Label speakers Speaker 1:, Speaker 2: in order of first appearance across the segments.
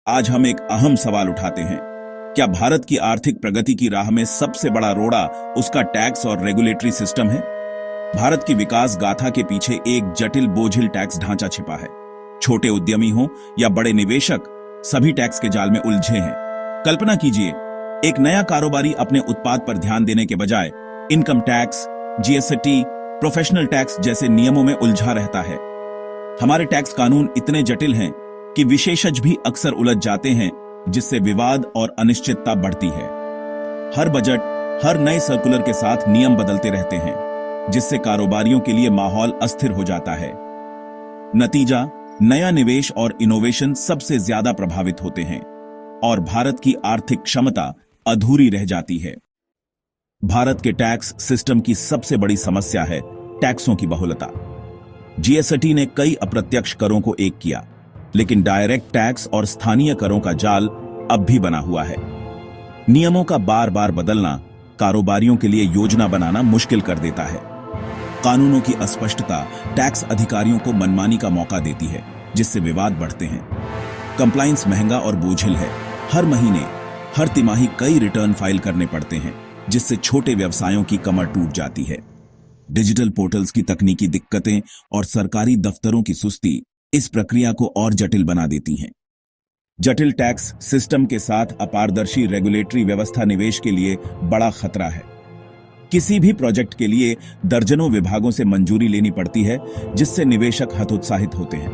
Speaker 1: आज हम एक अहम सवाल उठाते हैं। क्या भारत की आर्थिक प्रगति की राह में सबसे बड़ा रोड़ा उसका टैक्स और रेगुलेटरी सिस्टम है? भारत की विकास गाथा के पीछे एक जटिल बोझिल टैक्स ढांचा छिपा है। छोटे उद्यमी हो या बड़े निवेशक, सभी टैक्स के जाल में उलझे हैं। कल्पना कीजिए, एक नया कारोबारी अपने उत्पाद पर ध्यान देने के बजाय income tax, GST, professional tax जैसे नियमों में उलझा रहता है। हमारे टैक्स कानून इतने जटिल हैं कि विशेषज्ञ भी अक्सर उलझ जाते हैं, जिससे विवाद और अनिश्चितता बढ़ती है। हर बजट, हर नए सर्कुलर के साथ नियम बदलते रहते हैं, जिससे कारोबारियों के लिए माहौल अस्थिर हो जाता है। नतीजा, नया निवेश और इनोवेशन सबसे ज्यादा प्रभावित होते हैं और भारत की आर्थिक क्षमता अधूरी रह जाती है। भारत के टैक्स सिस्टम की सबसे बड़ी समस्या है टैक्सों की बहुलता। जीएसटी ने कई अप्रत्यक्ष करों को एक किया, लेकिन डायरेक्ट टैक्स और स्थानीय करों का जाल अब भी बना हुआ है। नियमों का बार बार बदलना कारोबारियों के लिए योजना बनाना मुश्किल कर देता है। कानूनों की अस्पष्टता टैक्स अधिकारियों को मनमानी का मौका देती है, जिससे विवाद बढ़ते हैं। कंप्लायंस महंगा और बोझिल है। हर महीने, हर तिमाही कई रिटर्न फाइल करने पड़ते हैं, जिससे छोटे व्यवसायों की कमर टूट जाती है। डिजिटल पोर्टल्स की तकनीकी दिक्कतें और सरकारी दफ्तरों की सुस्ती इस प्रक्रिया को और जटिल बना देती हैं। जटिल टैक्स सिस्टम के साथ अपारदर्शी रेगुलेटरी व्यवस्था निवेश के लिए बड़ा खतरा है। किसी भी प्रोजेक्ट के लिए दर्जनों विभागों से मंजूरी लेनी पड़ती है, जिससे निवेशक हतोत्साहित होते हैं।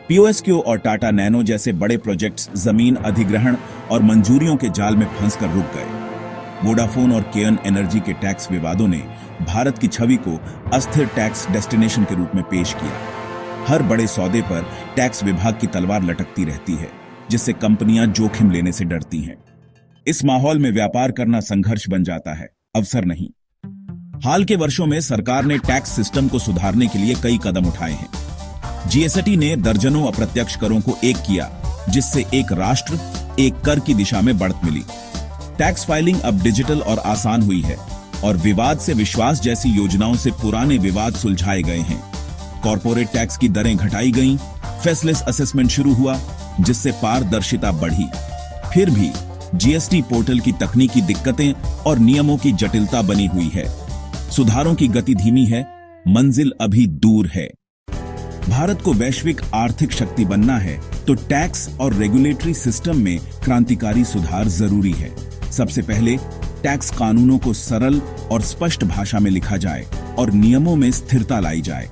Speaker 1: पीओएसक्यू और टाटा नैनो जैसे बड़े प्रोजेक्ट्स जमीन अधिग्रहण और मंजूरियों के जाल में फंसकर रुक गए। वोडाफोन और केयन एनर्जी के टैक्स विवादों ने भारत की छवि को अस्थिर टैक्स डेस्टिनेशन के रूप में पेश किया। हर बड़े सौदे पर टैक्स विभाग की तलवार लटकती रहती है, जिससे कंपनियां जोखिम लेने से डरती हैं। इस माहौल में व्यापार करना संघर्ष बन जाता है, अवसर नहीं। हाल के वर्षों में सरकार ने टैक्स सिस्टम को सुधारने के लिए कई कदम उठाए हैं। जीएसटी ने दर्जनों अप्रत्यक्ष करों को एक किया, जिससे एक राष्ट्र एक कर की दिशा में बढ़त मिली। टैक्स फाइलिंग अब डिजिटल और आसान हुई है और विवाद से विश्वास जैसी योजनाओं से पुराने विवाद सुलझाए गए हैं। कॉर्पोरेट टैक्स की दरें घटाई गईं, फेसलेस असेसमेंट शुरू हुआ, जिससे पारदर्शिता बढ़ी। फिर भी जीएसटी पोर्टल की तकनीकी दिक्कतें और नियमों की जटिलता बनी हुई है। सुधारों की गति धीमी है, मंजिल अभी दूर है। भारत को वैश्विक आर्थिक शक्ति बनना है तो टैक्स और रेगुलेटरी सिस्टम में क्रांतिकारी सुधार जरूरी है। सबसे पहले टैक्स कानूनों को सरल और स्पष्ट भाषा में लिखा जाए और नियमों में स्थिरता लाई जाए।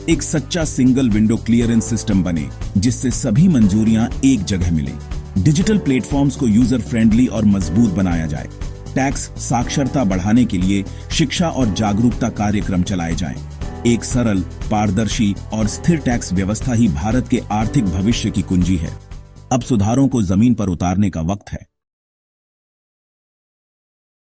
Speaker 1: एक सच्चा सिंगल विंडो क्लियरेंस सिस्टम बने, जिससे सभी मंजूरियां एक जगह मिलें। डिजिटल प्लेटफॉर्म्स को यूजर फ्रेंडली और मजबूत बनाया जाए। टैक्स साक्षरता बढ़ाने के लिए शिक्षा और जागरूकता कार्यक्रम चलाए जाएं। एक सरल, पारदर्शी और स्थिर टैक्स व्यवस्था ही भारत के आर्थिक भविष्य की कुंजी है। अब सुधारों को जमीन पर उतारने का वक्त है।